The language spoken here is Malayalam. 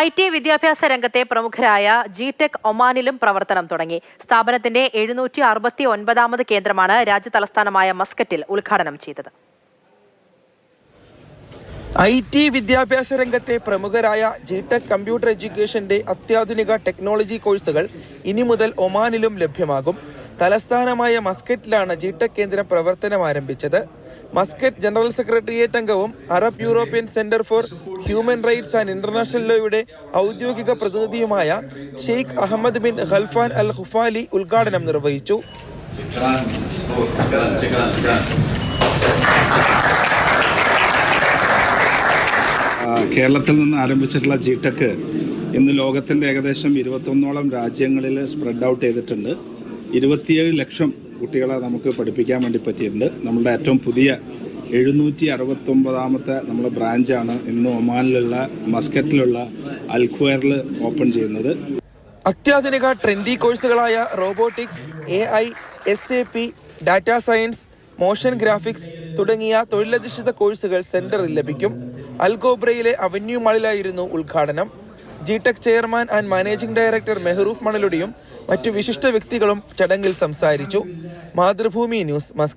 IT വിദ്യാഭ്യാസ രംഗത്തെ പ്രമുഖരായ ജിടെക് ഒമാനിലും പ്രവർത്തനം തുടങ്ങി. സ്ഥാപനത്തിന്റെ 769ാമത് കേന്ദ്രമാണ് രാജ്യതലസ്ഥാനമായ മസ്കറ്റിൽ ഉദ്ഘാടനം ചെയ്തത്. IT വിദ്യാഭ്യാസ രംഗത്തെ പ്രമുഖരായ ജിടെക് കമ്പ്യൂട്ടർ എഡ്യൂക്കേഷന്റെ അത്യാധുനിക ടെക്നോളജി കോഴ്സുകൾ ഇനി മുതൽ ഒമാനിലും ലഭ്യമാകും. തലസ്ഥാനമായ മസ്കറ്റിലാണ് ജിടെക് കേന്ദ്രം പ്രവർത്തനം ആരംഭിച്ചത്. മസ്കറ്റ് ജനറൽ സെക്രട്ടേറിയറ്റ് അംഗവും Arab European centre for human rights and international ലോയുടെ ഔദ്യോഗിക പ്രതിനിധിയുമായ Sheikh Ahmed bin Khalfan Al Khufali ഉദ്ഘാടനം നിർവഹിച്ചു. കേരളത്തിൽ നിന്ന് ആരംഭിച്ചിട്ടുള്ള ജിടെക് ഇന്ന് ലോകത്തിൻ്റെ ഏകദേശം 21ഓളം രാജ്യങ്ങളിൽ സ്പ്രെഡ് ഔട്ട് ചെയ്തിട്ടുണ്ട്. 27 ലക്ഷം കുട്ടികളെ നമുക്ക് പഠിപ്പിക്കാൻ വേണ്ടി പറ്റിയിട്ടുണ്ട്. നമ്മളുടെ ഏറ്റവും പുതിയ 769ാമത്തെ നമ്മുടെ ബ്രാഞ്ചാണ് ഇന്ന് ഒമാനിലുള്ള മസ്കറ്റിലുള്ള അൽഖ്വയറിൽ ഓപ്പൺ ചെയ്യുന്നത്. അത്യാധുനിക ട്രെൻഡി കോഴ്സുകളായ robotics, AI, SAP, data science, motion graphics തുടങ്ങിയ തൊഴിലധിഷ്ഠിത കോഴ്സുകൾ സെന്ററിൽ ലഭിക്കും. അൽഗോബ്രയിലെ അവന്യൂ മാളിലായിരുന്നു ഉദ്ഘാടനം. GTEC chairman and managing director Mehroof മണലുടിയും മറ്റു വിശിഷ്ട വ്യക്തികളും ചടങ്ങിൽ സംസാരിച്ചു. Mathrubhumi news, Muscat.